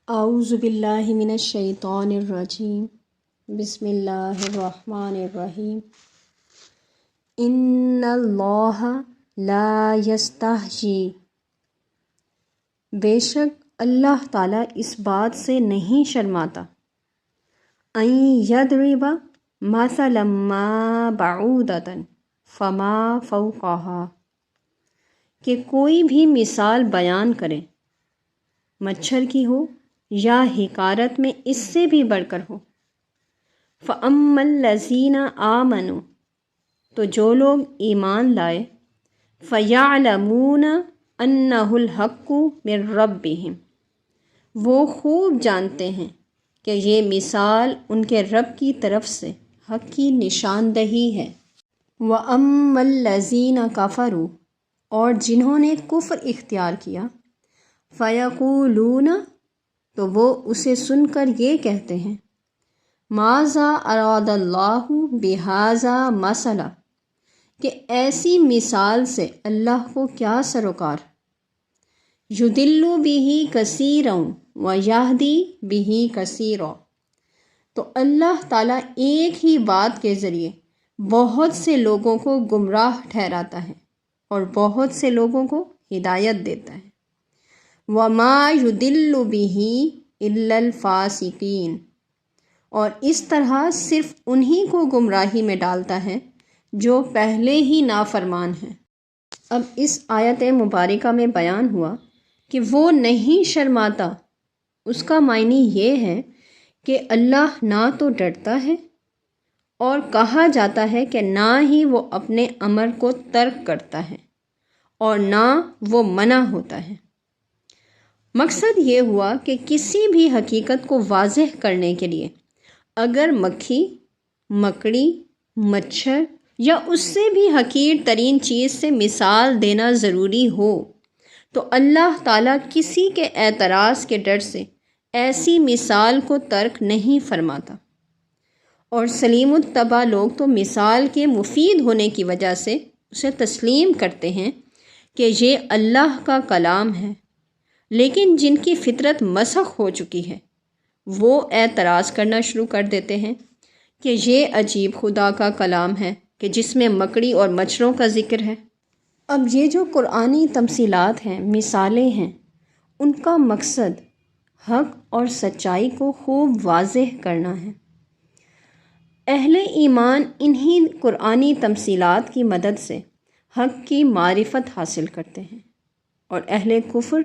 اعوذ باللہ من الشیطان الرجیم بسم اللہ الرحمن الرحیم ان اللہ لا یستحیی، بے شک اللہ تعالیٰ اس بات سے نہیں شرماتا، ان یضرب مثلا ما بعودۃ فما فوقہا، کہ کوئی بھی مثال بیان کرے مچھر کی ہو یا حقارت میں اس سے بھی بڑھ کر ہو۔ فَأَمَّا الَّذِينَ آمَنُوا، تو جو لوگ ایمان لائے، فَيَعْلَمُونَ أَنَّهُ الْحَقُّ مِن رَبِّهِمْ، وہ خوب جانتے ہیں کہ یہ مثال ان کے رب کی طرف سے حق کی نشاندہی ہے۔ وَأَمَّا الَّذِينَ كَفَرُوا، اور جنہوں نے کفر اختیار کیا، فَيَقُولُونَ، تو وہ اسے سن کر یہ کہتے ہیں، ماذا اراد اللہ بہذا مثلا، کہ ایسی مثال سے اللہ کو کیا سروکار۔ یضل بہ کثیرا ویہدی بہ کثیرا، تو اللہ تعالیٰ ایک ہی بات کے ذریعے بہت سے لوگوں کو گمراہ ٹھہراتا ہے اور بہت سے لوگوں کو ہدایت دیتا ہے۔ وَمَا يُضِلُّ بِهِ إِلَّا الْفَاسِقِينَ، اور اس طرح صرف انہی کو گمراہی میں ڈالتا ہے جو پہلے ہی نافرمان ہیں۔ اب اس آیت مبارکہ میں بیان ہوا کہ وہ نہیں شرماتا، اس کا معنی یہ ہے کہ اللہ نہ تو ڈرتا ہے، اور کہا جاتا ہے کہ نہ ہی وہ اپنے امر کو ترک کرتا ہے اور نہ وہ منع ہوتا ہے۔ مقصد یہ ہوا کہ کسی بھی حقیقت کو واضح کرنے کے لیے اگر مکھی، مکڑی، مچھر یا اس سے بھی حقیر ترین چیز سے مثال دینا ضروری ہو تو اللہ تعالیٰ کسی کے اعتراض کے ڈر سے ایسی مثال کو ترک نہیں فرماتا، اور سلیم الطبع لوگ تو مثال کے مفید ہونے کی وجہ سے اسے تسلیم کرتے ہیں کہ یہ اللہ کا کلام ہے، لیکن جن کی فطرت مسخ ہو چکی ہے وہ اعتراض کرنا شروع کر دیتے ہیں کہ یہ عجیب خدا کا کلام ہے کہ جس میں مکڑی اور مچھروں کا ذکر ہے۔ اب یہ جو قرآنی تمثیلات ہیں، مثالیں ہیں، ان کا مقصد حق اور سچائی کو خوب واضح کرنا ہے۔ اہل ایمان انہی قرآنی تمثیلات کی مدد سے حق کی معرفت حاصل کرتے ہیں، اور اہل کفر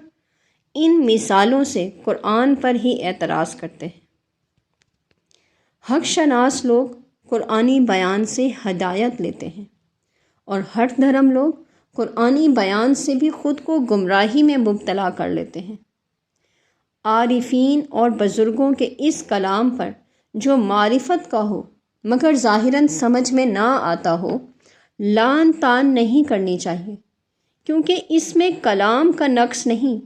ان مثالوں سے قرآن پر ہی اعتراض کرتے ہیں۔ حق شناس لوگ قرآنی بیان سے ہدایت لیتے ہیں، اور ہٹ دھرم لوگ قرآنی بیان سے بھی خود کو گمراہی میں مبتلا کر لیتے ہیں۔ عارفین اور بزرگوں کے اس کلام پر جو معرفت کا ہو مگر ظاہراً سمجھ میں نہ آتا ہو، لعن طعن نہیں کرنی چاہیے، کیونکہ اس میں کلام کا نقص نہیں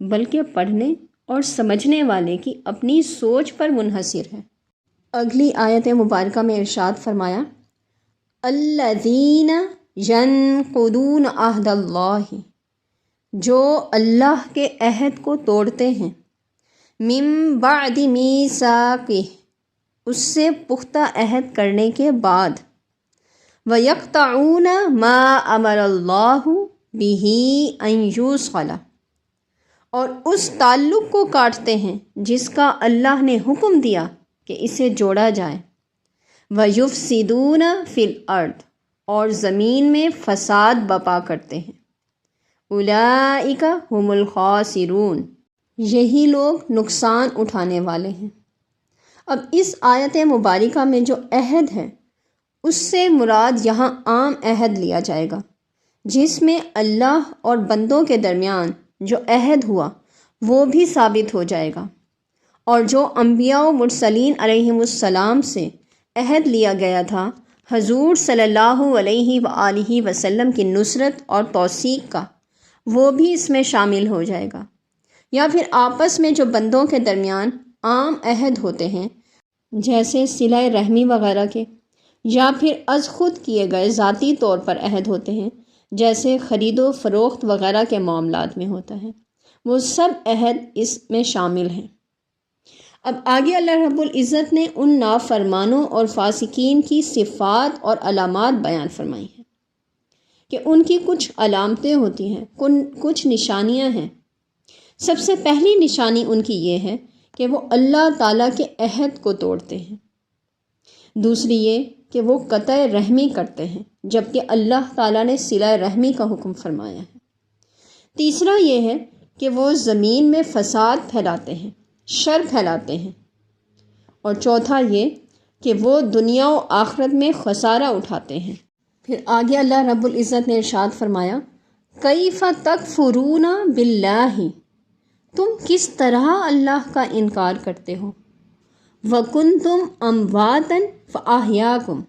بلکہ پڑھنے اور سمجھنے والے کی اپنی سوچ پر منحصر ہے۔ اگلی آیت مبارکہ میں ارشاد فرمایا، الذین ینقضون عہد اللہ، جو اللہ کے عہد کو توڑتے ہیں، من بعد میثاقہ، اس سے پختہ عہد کرنے کے بعد، وَيَقْطَعُونَ مَا أَمَرَ اللَّهُ بِهِ أَن يُوصَلَ، اور اس تعلق کو کاٹتے ہیں جس کا اللہ نے حکم دیا کہ اسے جوڑا جائے، وَيُفْسِدُونَ فِي الْأَرْضِ، اور زمین میں فساد برپا کرتے ہیں، اولئک هم الخاسرون، یہی لوگ نقصان اٹھانے والے ہیں۔ اب اس آیت مبارکہ میں جو عہد ہے اس سے مراد یہاں عام عہد لیا جائے گا، جس میں اللہ اور بندوں کے درمیان جو عہد ہوا وہ بھی ثابت ہو جائے گا، اور جو انبیاء و مرسلین علیہم السلام سے عہد لیا گیا تھا حضور صلی اللہ علیہ وآلہ وسلم کی نصرت اور توثیق کا، وہ بھی اس میں شامل ہو جائے گا۔ یا پھر آپس میں جو بندوں کے درمیان عام عہد ہوتے ہیں جیسے صلہ رحمی وغیرہ کے، یا پھر از خود کیے گئے ذاتی طور پر عہد ہوتے ہیں جیسے خرید و فروخت وغیرہ کے معاملات میں ہوتا ہے، وہ سب عہد اس میں شامل ہیں۔ اب آگے اللہ رب العزت نے ان نافرمانوں اور فاسقین کی صفات اور علامات بیان فرمائی ہیں کہ ان کی کچھ علامتیں ہوتی ہیں، کچھ نشانیاں ہیں۔ سب سے پہلی نشانی ان کی یہ ہے کہ وہ اللہ تعالیٰ کے عہد کو توڑتے ہیں۔ دوسری یہ کہ وہ قطع رحمی کرتے ہیں، جبکہ اللہ تعالیٰ نے صلہ رحمی کا حکم فرمایا ہے۔ تیسرا یہ ہے کہ وہ زمین میں فساد پھیلاتے ہیں، شر پھیلاتے ہیں۔ اور چوتھا یہ کہ وہ دنیا و آخرت میں خسارہ اٹھاتے ہیں۔ پھر آگے اللہ رب العزت نے ارشاد فرمایا، کیف تکفرون باللہ، تم کس طرح اللہ کا انکار کرتے ہو، وکنتم امواتا فاحیاکم،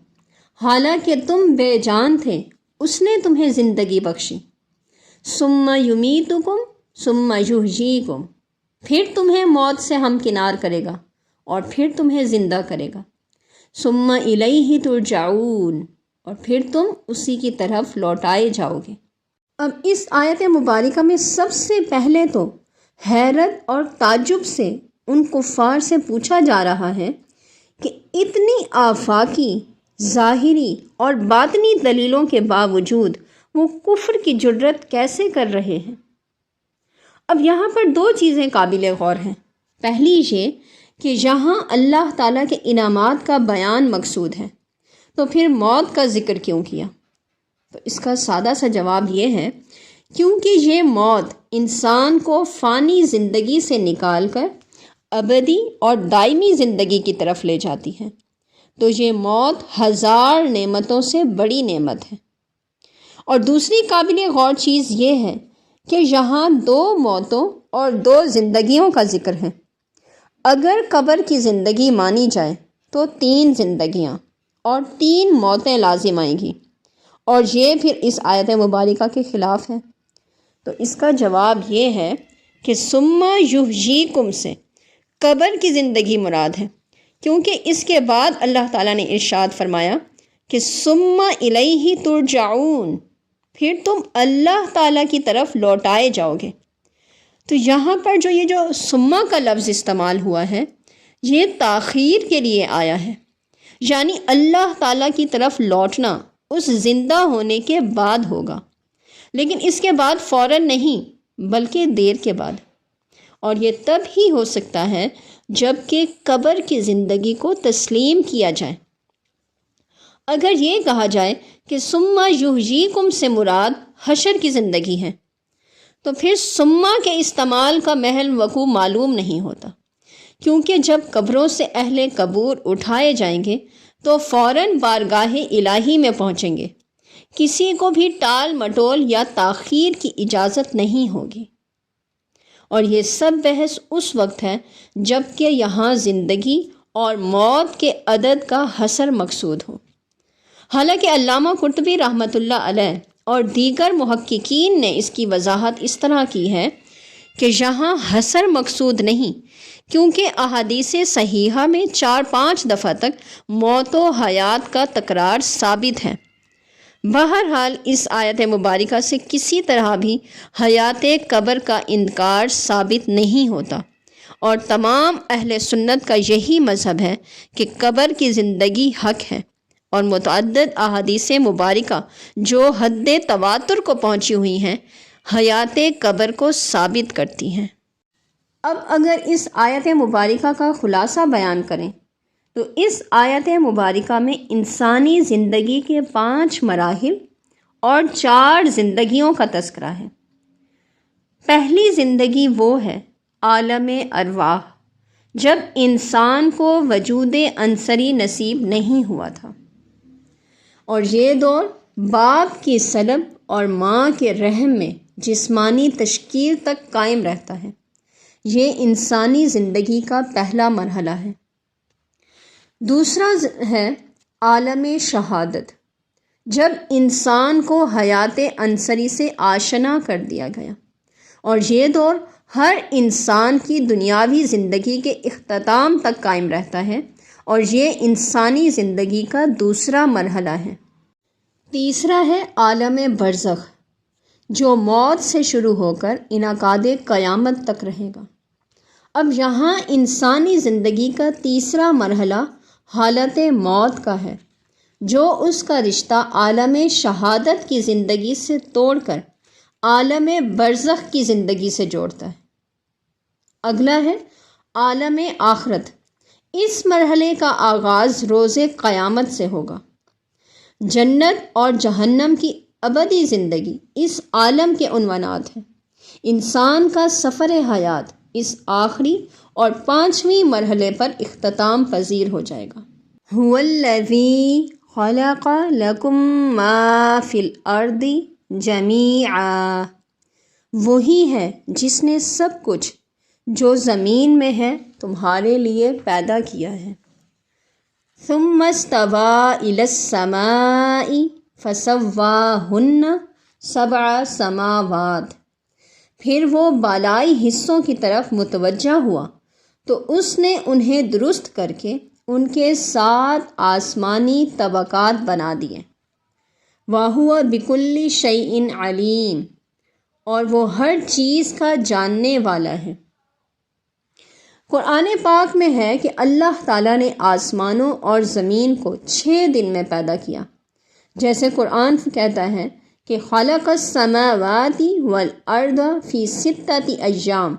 حالانکہ تم بے جان تھے اس نے تمہیں زندگی بخشی، ثم یمیتکم ثم یحییکم، پھر تمہیں موت سے ہمکنار کرے گا اور پھر تمہیں زندہ کرے گا، ثم الیہ ترجعون، اور پھر تم اسی کی طرف لوٹائے جاؤ گے۔ اب اس آیت مبارکہ میں سب سے پہلے تو حیرت اور تعجب سے ان کفار سے پوچھا جا رہا ہے کہ اتنی آفاقی، ظاہری اور باطنی دلیلوں کے باوجود وہ کفر کی جرت کیسے کر رہے ہیں۔ اب یہاں پر دو چیزیں قابل غور ہیں۔ پہلی یہ کہ یہاں اللہ تعالیٰ کے انعامات کا بیان مقصود ہے، تو پھر موت کا ذکر کیوں کیا؟ تو اس کا سادہ سا جواب یہ ہے کیونکہ یہ موت انسان کو فانی زندگی سے نکال کر ابدی اور دائمی زندگی کی طرف لے جاتی ہے، تو یہ موت ہزار نعمتوں سے بڑی نعمت ہے۔ اور دوسری قابل غور چیز یہ ہے کہ یہاں دو موتوں اور دو زندگیوں کا ذکر ہے۔ اگر قبر کی زندگی مانی جائے تو 3 زندگیاں اور 3 موتیں لازم آئیں گی، اور یہ پھر اس آیت مبارکہ کے خلاف ہے۔ تو اس کا جواب یہ ہے کہ ثم یحییکم سے قبر کی زندگی مراد ہے، کیونکہ اس کے بعد اللہ تعالیٰ نے ارشاد فرمایا کہ ثم الیہ ترجعون، پھر تم اللہ تعالیٰ کی طرف لوٹائے جاؤ گے۔ تو یہاں پر جو ثم کا لفظ استعمال ہوا ہے یہ تاخیر کے لیے آیا ہے، یعنی اللہ تعالیٰ کی طرف لوٹنا اس زندہ ہونے کے بعد ہوگا، لیکن اس کے بعد فوراً نہیں بلکہ دیر کے بعد، اور یہ تب ہی ہو سکتا ہے جب کہ قبر کی زندگی کو تسلیم کیا جائے۔ اگر یہ کہا جائے کہ ثم یحییکم سے مراد حشر کی زندگی ہے، تو پھر ثم کے استعمال کا محل وقوع معلوم نہیں ہوتا، کیونکہ جب قبروں سے اہل قبور اٹھائے جائیں گے تو فوراً بارگاہ الہی میں پہنچیں گے، کسی کو بھی ٹال مٹول یا تاخیر کی اجازت نہیں ہوگی۔ اور یہ سب بحث اس وقت ہے جب کہ یہاں زندگی اور موت کے عدد کا حصر مقصود ہو۔ حالانکہ علامہ قرطبی رحمۃ اللہ علیہ اور دیگر محققین نے اس کی وضاحت اس طرح کی ہے کہ یہاں حصر مقصود نہیں، کیونکہ احادیث صحیحہ میں 4-5 دفعہ تک موت و حیات کا تکرار ثابت ہے۔ بہرحال اس آیت مبارکہ سے کسی طرح بھی حیات قبر کا انکار ثابت نہیں ہوتا، اور تمام اہل سنت کا یہی مذہب ہے کہ قبر کی زندگی حق ہے، اور متعدد احادیث مبارکہ جو حد تواتر کو پہنچی ہوئی ہیں حیات قبر کو ثابت کرتی ہیں۔ اب اگر اس آیت مبارکہ کا خلاصہ بیان کریں تو اس آیت مبارکہ میں انسانی زندگی کے 5 مراحل اور 4 زندگیوں کا تذکرہ ہے۔ پہلی زندگی وہ ہے عالم ارواح، جب انسان کو وجود عنصری نصیب نہیں ہوا تھا، اور یہ دور باپ کی سلب اور ماں کے رحم میں جسمانی تشکیل تک قائم رہتا ہے۔ یہ انسانی زندگی کا پہلا مرحلہ ہے۔ دوسرا ہے عالم شہادت، جب انسان کو حیات عنصری سے آشنا کر دیا گیا، اور یہ دور ہر انسان کی دنیاوی زندگی کے اختتام تک قائم رہتا ہے، اور یہ انسانی زندگی کا دوسرا مرحلہ ہے۔ تیسرا ہے عالم برزخ، جو موت سے شروع ہو کر انعقاد قیامت تک رہے گا۔ اب یہاں انسانی زندگی کا تیسرا مرحلہ حالت موت کا ہے، جو اس کا رشتہ عالم شہادت کی زندگی سے توڑ کر عالم برزخ کی زندگی سے جوڑتا ہے۔ اگلا ہے عالم آخرت۔ اس مرحلے کا آغاز روز قیامت سے ہوگا۔ جنت اور جہنم کی ابدی زندگی اس عالم کے عنوانات ہیں۔ انسان کا سفر حیات اس آخری اور 5ویں مرحلے پر اختتام پذیر ہو جائے گا۔ هو الذی خلق لکم ما فی الارض جمیعا، وہی ہے جس نے سب کچھ جو زمین میں ہے تمہارے لیے پیدا کیا ہے۔ ثم استوی الی السماء فسواہن 7 سماوات، پھر وہ بالائی حصوں کی طرف متوجہ ہوا تو اس نے انہیں درست کر کے ان کے 7 آسمانی طبقات بنا دیے۔ وَهُوَ بِكُلِّ شَيْءٍ عَلِيمٌ، اور وہ ہر چیز کا جاننے والا ہے۔ قرآن پاک میں ہے کہ اللہ تعالیٰ نے آسمانوں اور زمین کو 6 دن میں پیدا کیا، جیسے قرآن کہتا ہے کہ خلق السماوات والارض فی 6 ایام۔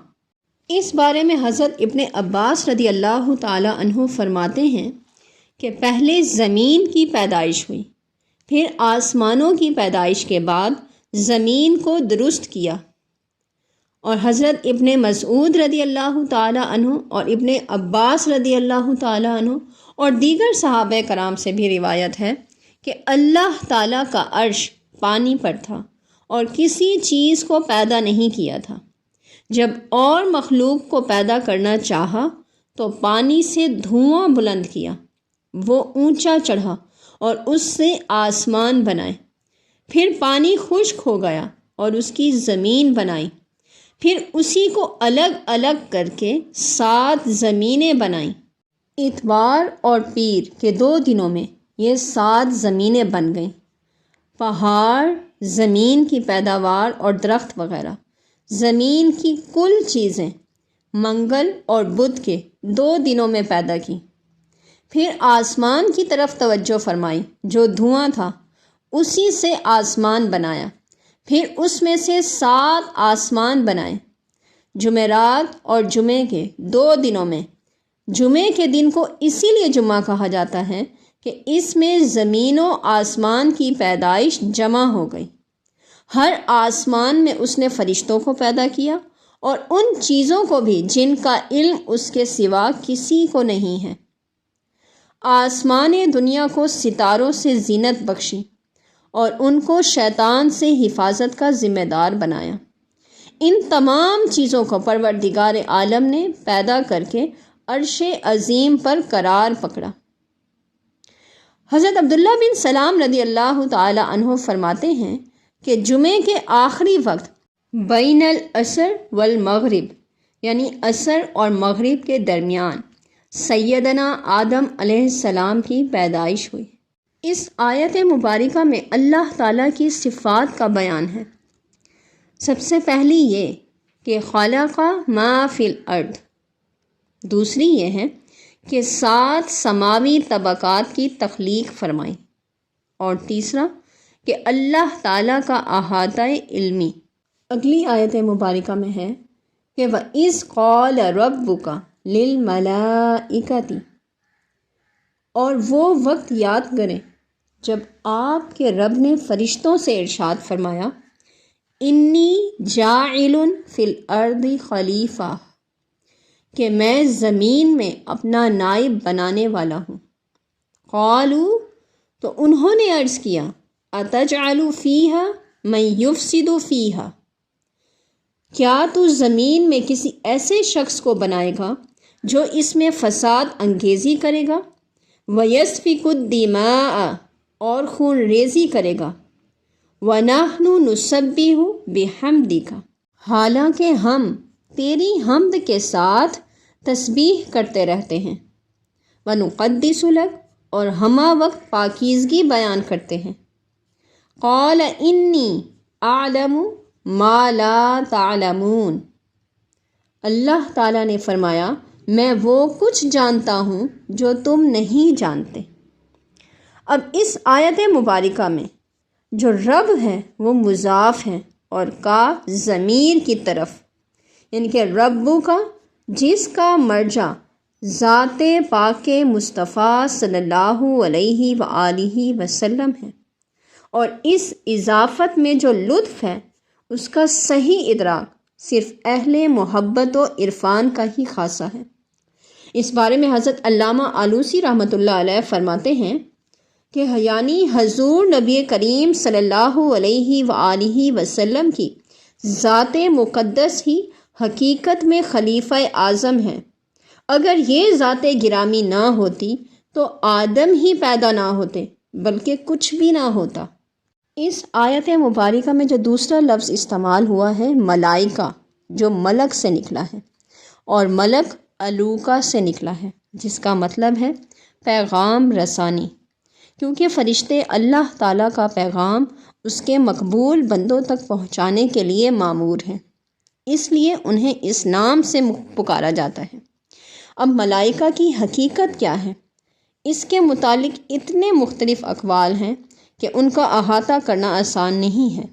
اس بارے میں حضرت ابن عباس رضی اللہ تعالی عنہ فرماتے ہیں کہ پہلے زمین کی پیدائش ہوئی، پھر آسمانوں کی پیدائش کے بعد زمین کو درست کیا۔ اور حضرت ابن مسعود رضی اللہ تعالی عنہ اور ابن عباس رضی اللہ تعالی عنہ اور دیگر صحابہ کرام سے بھی روایت ہے کہ اللہ تعالیٰ کا عرش پانی پر تھا اور کسی چیز کو پیدا نہیں کیا تھا۔ جب اور مخلوق کو پیدا کرنا چاہا تو پانی سے دھواں بلند کیا، وہ اونچا چڑھا اور اس سے آسمان بنائے۔ پھر پانی خشک ہو گیا اور اس کی زمین بنائی، پھر اسی کو الگ الگ کر کے 7 زمینیں بنائیں۔ اتوار اور پیر کے 2 دنوں میں یہ 7 زمینیں بن گئیں۔ پہاڑ، زمین کی پیداوار اور درخت وغیرہ، زمین کی کل چیزیں منگل اور بدھ کے 2 دنوں میں پیدا کی۔ پھر آسمان کی طرف توجہ فرمائی، جو دھواں تھا اسی سے آسمان بنایا، پھر اس میں سے 7 آسمان بنائے۔ جمعرات اور جمعے کے 2 دنوں میں، جمعے کے دن کو اسی لیے جمعہ کہا جاتا ہے کہ اس میں زمین و آسمان کی پیدائش جمع ہو گئی۔ ہر آسمان میں اس نے فرشتوں کو پیدا کیا اور ان چیزوں کو بھی جن کا علم اس کے سوا کسی کو نہیں ہے۔ آسمان دنیا کو ستاروں سے زینت بخشی اور ان کو شیطان سے حفاظت کا ذمہ دار بنایا۔ ان تمام چیزوں کو پروردگار عالم نے پیدا کر کے عرش عظیم پر قرار پکڑا۔ حضرت عبداللہ بن سلام رضی اللہ تعالی عنہ فرماتے ہیں کہ جمعے کے آخری وقت بین العصر والمغرب، یعنی عصر اور مغرب کے درمیان، سیدنا آدم علیہ السلام کی پیدائش ہوئی۔ اس آیت مبارکہ میں اللہ تعالیٰ کی صفات کا بیان ہے۔ سب سے پہلی یہ کہ خلق ما فی الارض، دوسری یہ ہے کہ 7 سماوی طبقات کی تخلیق فرمائی، اور تیسرا کہ اللہ تعالیٰ کا احاطہ علمی۔ اگلی آیت مبارکہ میں ہے کہ وَإِذْ قَالَ رَبُّكَ لِلْمَلَائِكَةِ، اور وہ وقت یاد کریں جب آپ کے رب نے فرشتوں سے ارشاد فرمایا، انی جاعل فی الارض خلیفہ، کہ میں زمین میں اپنا نائب بنانے والا ہوں۔ قالوا، تو انہوں نے عرض کیا، اتجعل فیہا من یفسد فیہا، کیا تو زمین میں کسی ایسے شخص کو بنائے گا جو اس میں فساد انگیزی کرے گا، ویسفک الدماء، اور خون ریزی کرے گا، ونحن نسبح بحمدک، حالانکہ ہم تیری حمد کے ساتھ تسبیح کرتے رہتے ہیں، ونقدس لک، اور ہمہ وقت پاکیزگی بیان کرتے ہیں۔ قال انی اعلم ما لا تعلمون، اللہ تعالیٰ نے فرمایا میں وہ کچھ جانتا ہوں جو تم نہیں جانتے۔ اب اس آیت مبارکہ میں جو رب ہے وہ مضاف ہے اور کا ضمیر کی طرف، یعنی کہ ربو کا، جس کا مرجع ذات پاک مصطفیٰ صلی اللہ علیہ وآلہ وسلم ہے، اور اس اضافت میں جو لطف ہے اس کا صحیح ادراک صرف اہل محبت و عرفان کا ہی خاصہ ہے۔ اس بارے میں حضرت علامہ آلوسی رحمۃ اللہ علیہ فرماتے ہیں کہ یعنی حضور نبی کریم صلی اللہ علیہ وآلہ وسلم کی ذات مقدس ہی حقیقت میں خلیفہ اعظم ہے۔ اگر یہ ذات گرامی نہ ہوتی تو آدم ہی پیدا نہ ہوتے بلکہ کچھ بھی نہ ہوتا۔ اس آیت مبارکہ میں جو دوسرا لفظ استعمال ہوا ہے ملائکہ، جو ملک سے نکلا ہے، اور ملک الوکا سے نکلا ہے، جس کا مطلب ہے پیغام رسانی، کیونکہ فرشتے اللہ تعالیٰ کا پیغام اس کے مقبول بندوں تک پہنچانے کے لیے مامور ہیں، اس لیے انہیں اس نام سے پکارا جاتا ہے۔ اب ملائکہ کی حقیقت کیا ہے؟ اس کے متعلق اتنے مختلف اقوال ہیں کہ ان کا احاطہ کرنا آسان نہیں ہے۔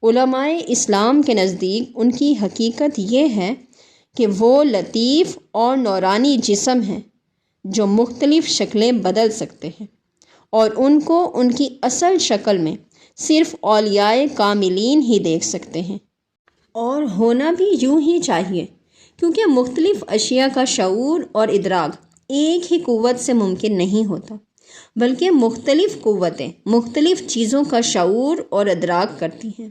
علماء اسلام کے نزدیک ان کی حقیقت یہ ہے کہ وہ لطیف اور نورانی جسم ہیں جو مختلف شکلیں بدل سکتے ہیں، اور ان کو ان کی اصل شکل میں صرف اولیاء کاملین ہی دیکھ سکتے ہیں، اور ہونا بھی یوں ہی چاہیے، کیونکہ مختلف اشیاء کا شعور اور ادراک ایک ہی قوت سے ممکن نہیں ہوتا، بلکہ مختلف قوتیں مختلف چیزوں کا شعور اور ادراک کرتی ہیں۔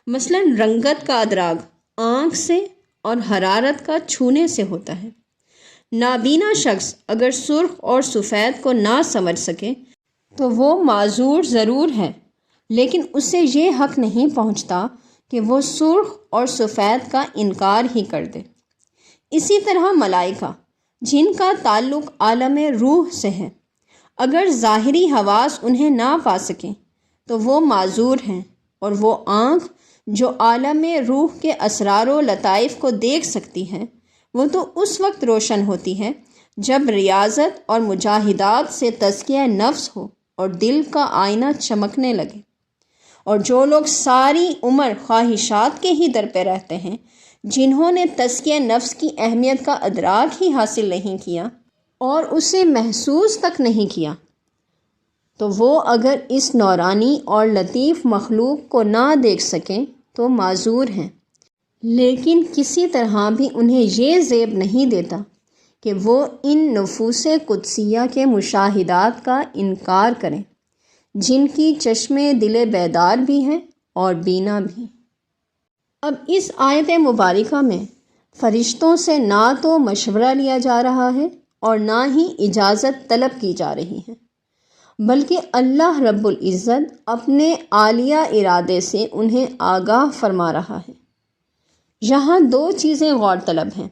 مثلا رنگت کا ادراک آنکھ سے اور حرارت کا چھونے سے ہوتا ہے۔ نابینا شخص اگر سرخ اور سفید کو نہ سمجھ سکے تو وہ معذور ضرور ہے، لیکن اسے یہ حق نہیں پہنچتا کہ وہ سرخ اور سفید کا انکار ہی کر دے۔ اسی طرح ملائکہ، جن کا تعلق عالم روح سے ہے، اگر ظاہری حواس انہیں نہ پا سکیں تو وہ معذور ہیں، اور وہ آنکھ جو عالم روح کے اسرار و لطائف کو دیکھ سکتی ہے وہ تو اس وقت روشن ہوتی ہے جب ریاضت اور مجاہدات سے تزکیہ نفس ہو اور دل کا آئینہ چمکنے لگے۔ اور جو لوگ ساری عمر خواہشات کے ہی در پہ رہتے ہیں، جنہوں نے تزکیہ نفس کی اہمیت کا ادراک ہی حاصل نہیں کیا اور اسے محسوس تک نہیں کیا، تو وہ اگر اس نورانی اور لطیف مخلوق کو نہ دیکھ سکیں تو معذور ہیں، لیکن کسی طرح بھی انہیں یہ زیب نہیں دیتا کہ وہ ان نفوس قدسیہ کے مشاہدات کا انکار کریں، جن کی چشمے دل بیدار بھی ہیں اور بینا بھی۔ اب اس آیت مبارکہ میں فرشتوں سے نہ تو مشورہ لیا جا رہا ہے اور نہ ہی اجازت طلب کی جا رہی ہے، بلکہ اللہ رب العزت اپنے عالیہ ارادے سے انہیں آگاہ فرما رہا ہے۔ یہاں دو چیزیں غور طلب ہیں،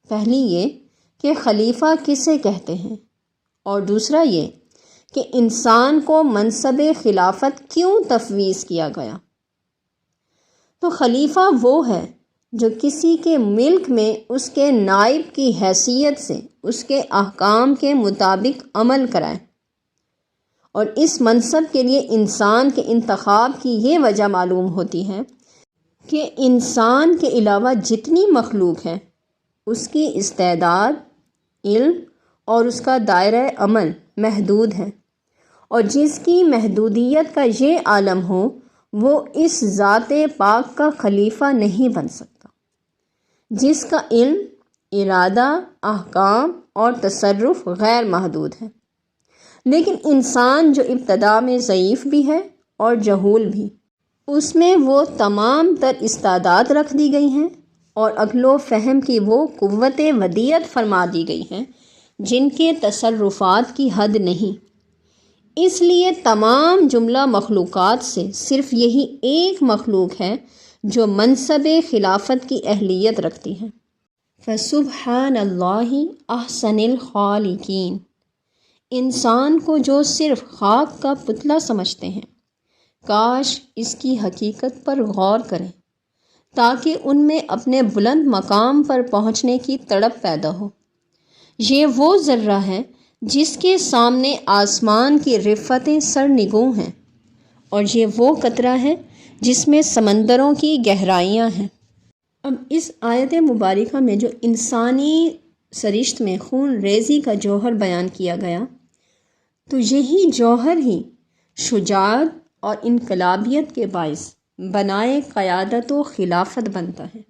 پہلی یہ کہ خلیفہ کسے کہتے ہیں، اور دوسرا یہ کہ انسان کو منصب خلافت کیوں تفویض کیا گیا۔ تو خلیفہ وہ ہے جو کسی کے ملک میں اس کے نائب کی حیثیت سے اس کے احکام کے مطابق عمل کرائے، اور اس منصب کے لیے انسان کے انتخاب کی یہ وجہ معلوم ہوتی ہے کہ انسان کے علاوہ جتنی مخلوق ہے اس کی استعداد، علم اور اس کا دائرہ عمل محدود ہے، اور جس کی محدودیت کا یہ عالم ہو وہ اس ذات پاک کا خلیفہ نہیں بن سکتا، جس کا علم، ارادہ، احکام اور تصرف غیر محدود ہے۔ لیکن انسان جو ابتدا میں ضعیف بھی ہے اور جہول بھی، اس میں وہ تمام تر استعداد رکھ دی گئی ہیں اور عقل و فہم کی وہ قوت ودیت فرما دی گئی ہیں جن کے تصرفات کی حد نہیں۔ اس لیے تمام جملہ مخلوقات سے صرف یہی ایک مخلوق ہے جو منصب خلافت کی اہلیت رکھتی ہے۔ فسبحان اللہ احسن الخالقین۔ انسان کو جو صرف خاک کا پتلا سمجھتے ہیں، کاش اس کی حقیقت پر غور کریں، تاکہ ان میں اپنے بلند مقام پر پہنچنے کی تڑپ پیدا ہو۔ یہ وہ ذرہ ہے جس کے سامنے آسمان کی رفتیں سرنگوں ہیں، اور یہ وہ قطرہ ہے جس میں سمندروں کی گہرائیاں ہیں۔ اب اس آیت مبارکہ میں جو انسانی سرشت میں خون ریزی کا جوہر بیان کیا گیا، تو یہی جوہر ہی شجاعت اور انقلابیت کے باعث بنائے قیادت و خلافت بنتا ہے۔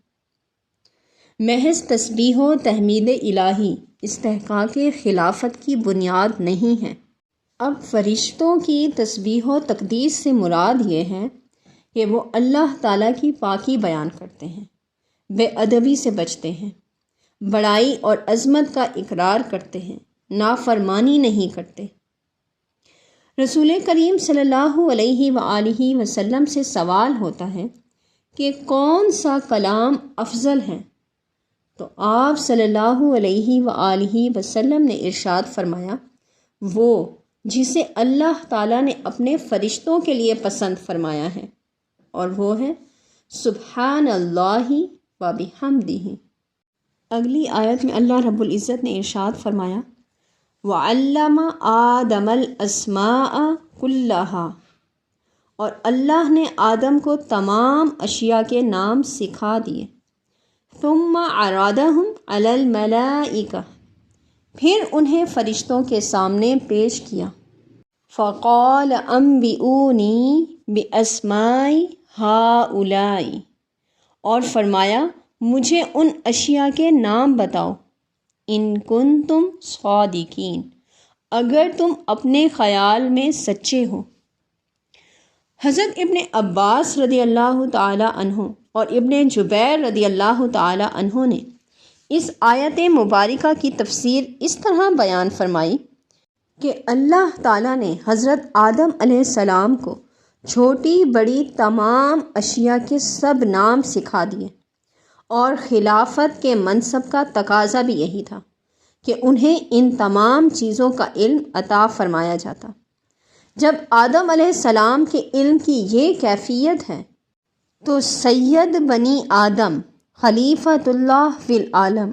محض تسبیح و تحمید الہی استحقاق خلافت کی بنیاد نہیں ہے۔ اب فرشتوں کی تسبیح و تقدیس سے مراد یہ ہے کہ وہ اللہ تعالیٰ کی پاکی بیان کرتے ہیں، بے ادبی سے بچتے ہیں، بڑائی اور عظمت کا اقرار کرتے ہیں، نافرمانی نہیں کرتے۔ رسول کریم صلی اللہ علیہ وآلہ وسلم سے سوال ہوتا ہے کہ کون سا کلام افضل ہے، تو آپ صلی اللہ علیہ وآلہ وسلم نے ارشاد فرمایا، وہ جسے اللہ تعالیٰ نے اپنے فرشتوں کے لیے پسند فرمایا ہے، اور وہ ہے سبحان اللہ و بحمدہ۔ اگلی آیت میں اللہ رب العزت نے ارشاد فرمایا، وَعَلَّمَ آدَمَ الْأَسْمَاءَ كُلَّهَا، اور اللہ نے آدم کو تمام اشیاء کے نام سکھا دیے۔ ثُمَّ عَرَضَهُمْ عَلَى الْمَلَائِكَةِ، پھر انہیں فرشتوں کے سامنے پیش کیا۔ فَقَالَ أَنبِئُونِي بِأَسْمَاءِ هَؤُلَاءِ، اور فرمایا مجھے ان اشیاء کے نام بتاؤ، ان کنتم صادقین، اگر تم اپنے خیال میں سچے ہو۔ حضرت ابن عباس رضی اللہ تعالی عنہ اور ابن جبیر رضی اللہ تعالی عنہ نے اس آیت مبارکہ کی تفسیر اس طرح بیان فرمائی کہ اللہ تعالیٰ نے حضرت آدم علیہ السلام کو چھوٹی بڑی تمام اشیاء کے سب نام سکھا دیے، اور خلافت کے منصب کا تقاضا بھی یہی تھا کہ انہیں ان تمام چیزوں کا علم عطا فرمایا جاتا۔ جب آدم علیہ السلام کے علم کی یہ کیفیت ہے تو سید بنی آدم خلیفۃ اللہ فی العالم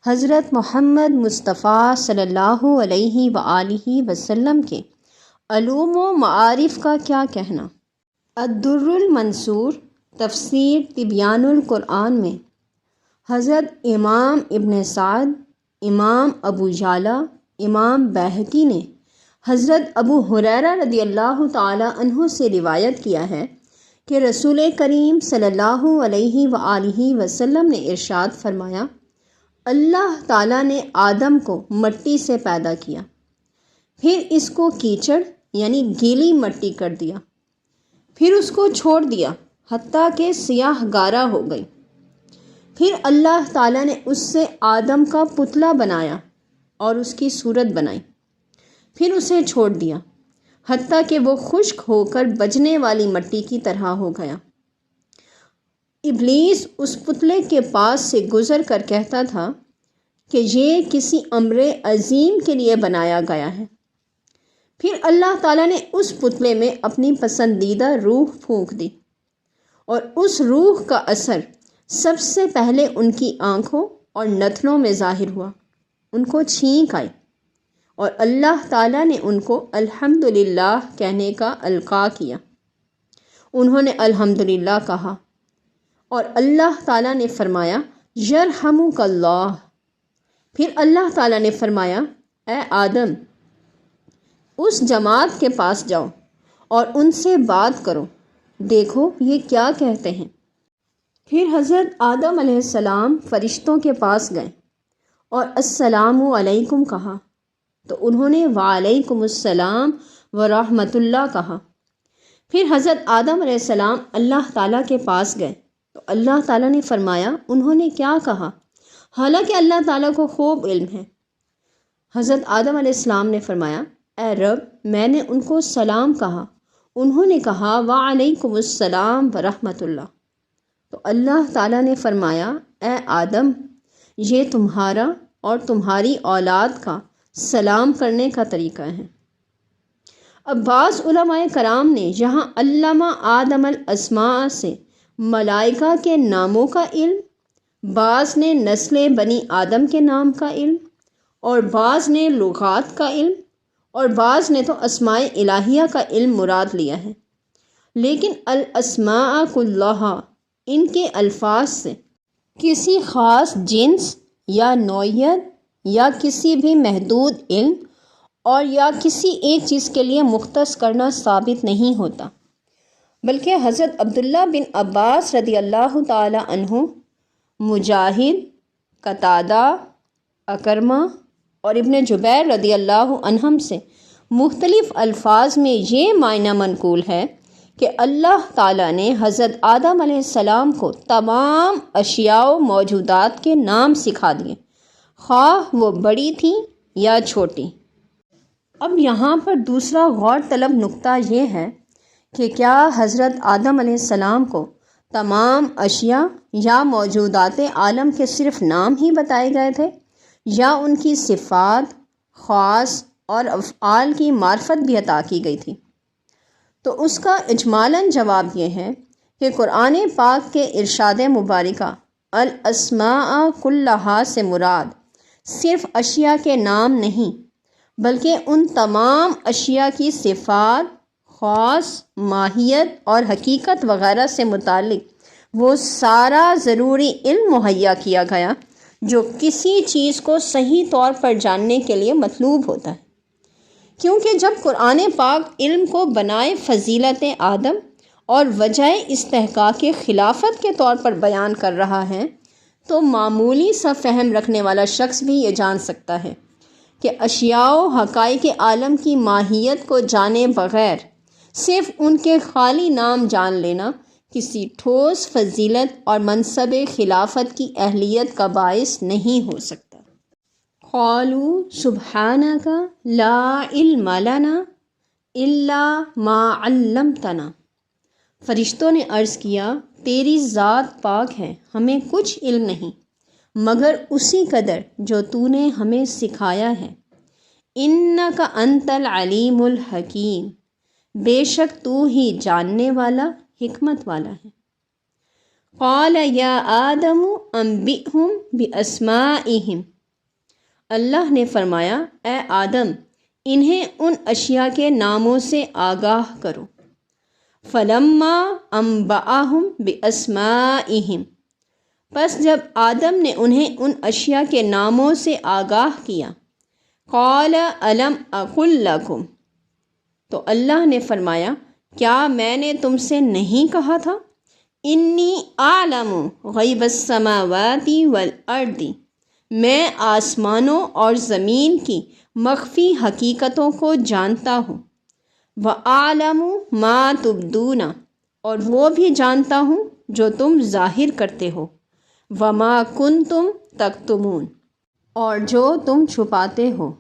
حضرت محمد مصطفیٰ صلی اللہ علیہ وآلہ وسلم کے علوم و معارف کا کیا کہنا۔ الدر المنصور تفسیر تبیان القرآن میں حضرت امام ابن سعد، امام ابو جعلیٰ، امام بیہقی نے حضرت ابو ہریرہ رضی اللہ تعالی عنہ سے روایت کیا ہے کہ رسول کریم صلی اللہ علیہ وآلہ وسلم نے ارشاد فرمایا، اللہ تعالیٰ نے آدم کو مٹی سے پیدا کیا، پھر اس کو کیچڑ یعنی گیلی مٹی کر دیا، پھر اس کو چھوڑ دیا حتیٰ کہ سیاہ گارا ہو گئی، پھر اللہ تعالیٰ نے اس سے آدم کا پتلا بنایا اور اس کی صورت بنائی، پھر اسے چھوڑ دیا حتیٰ کہ وہ خشک ہو کر بجنے والی مٹی کی طرح ہو گیا۔ ابلیس اس پتلے کے پاس سے گزر کر کہتا تھا کہ یہ کسی امر عظیم کے لیے بنایا گیا ہے۔ پھر اللہ تعالیٰ نے اس پتلے میں اپنی پسندیدہ روح پھونک دی، اور اس روح کا اثر سب سے پہلے ان کی آنکھوں اور نتنوں میں ظاہر ہوا، ان کو چھینک آئی، اور اللہ تعالیٰ نے ان کو الحمدللہ کہنے کا القاء کیا۔ انہوں نے الحمدللہ کہا، اور اللہ تعالیٰ نے فرمایا یرحمک اللہ۔ پھر اللہ تعالیٰ نے فرمایا، اے آدم اس جماعت کے پاس جاؤ اور ان سے بات کرو، دیکھو یہ کیا کہتے ہیں۔ پھر حضرت آدم علیہ السلام فرشتوں کے پاس گئے اور السلام علیکم کہا، تو انہوں نے وعلیکم السلام ورحمۃ اللہ کہا۔ پھر حضرت آدم علیہ السلام اللہ تعالیٰ کے پاس گئے تو اللہ تعالیٰ نے فرمایا انہوں نے کیا کہا، حالانکہ اللہ تعالیٰ کو خوب علم ہے۔ حضرت آدم علیہ السلام نے فرمایا، اے رب میں نے ان کو سلام کہا، انہوں نے کہا وعلیکم السلام ورحمۃ اللہ۔ تو اللہ تعالیٰ نے فرمایا، اے آدم یہ تمہارا اور تمہاری اولاد کا سلام کرنے کا طریقہ ہے۔ اب بعض علماء کرام نے یہاں علامہ آدم الاسماء سے ملائکہ کے ناموں کا علم، بعض نے نسل بنی آدم کے نام کا علم، اور بعض نے لغات کا علم، اور بعض نے تو اسماء الہیہ کا علم مراد لیا ہے۔ لیکن الاسماء کلھا، ان کے الفاظ سے کسی خاص جنس یا نوعیت یا کسی بھی محدود علم اور یا کسی ایک چیز کے لیے مختص کرنا ثابت نہیں ہوتا، بلکہ حضرت عبداللہ بن عباس رضی اللہ تعالی عنہ، مجاہد، قتادہ، اکرمہ اور ابن جبیر رضی اللہ عنہم سے مختلف الفاظ میں یہ معنی منقول ہے کہ اللہ تعالیٰ نے حضرت آدم علیہ السلام کو تمام اشیاء و موجودات کے نام سکھا دیے، خواہ وہ بڑی تھیں یا چھوٹی۔ اب یہاں پر دوسرا غور طلب نقطہ یہ ہے کہ کیا حضرت آدم علیہ السلام کو تمام اشیاء یا موجودات عالم کے صرف نام ہی بتائے گئے تھے، یا ان کی صفات، خواص اور افعال کی معرفت بھی عطا کی گئی تھی؟ تو اس کا اجمالاً جواب یہ ہے کہ قرآن پاک کے ارشاد مبارکہ الاسماء کلھا سے مراد صرف اشیاء کے نام نہیں، بلکہ ان تمام اشیاء کی صفات، خواص، ماہیت اور حقیقت وغیرہ سے متعلق وہ سارا ضروری علم مہیا کیا گیا جو کسی چیز کو صحیح طور پر جاننے کے لیے مطلوب ہوتا ہے۔ کیونکہ جب قرآن پاک علم کو بنائے فضیلت آدم اور وجہ استحقاق خلافت کے طور پر بیان کر رہا ہے، تو معمولی سا فہم رکھنے والا شخص بھی یہ جان سکتا ہے کہ اشیاء و حقائق عالم کی ماہیت کو جانے بغیر صرف ان کے خالی نام جان لینا کسی ٹھوس فضیلت اور منصب خلافت کی اہلیت کا باعث نہیں ہو سکتا۔ قالوا سبحانک لا علم لنا الا ما علمتنا، فرشتوں نے عرض کیا تیری ذات پاک ہے، ہمیں کچھ علم نہیں مگر اسی قدر جو تو نے ہمیں سکھایا ہے۔ انک انت العلیم الحکیم، بے شک تو ہی جاننے والا، حکمت والا ہے۔ قال یا آدم انبئہم باسمائہم، اللہ نے فرمایا اے آدم انہیں ان اشیاء کے ناموں سے آگاہ کرو۔ فلما انبأہم باسمائہم، پس جب آدم نے انہیں ان اشیاء کے ناموں سے آگاہ کیا، قال الم اقل لکم، تو اللہ نے فرمایا کیا میں نے تم سے نہیں کہا تھا، انی اعلم غیب السماوات والارض، میں آسمانوں اور زمین کی مخفی حقیقتوں کو جانتا ہوں، وَأَعْلَمُ مَا تُبْدُونَ، اور وہ بھی جانتا ہوں جو تم ظاہر کرتے ہو، وَمَا كُنْتُمْ تَكْتُمُونَ، اور جو تم چھپاتے ہو۔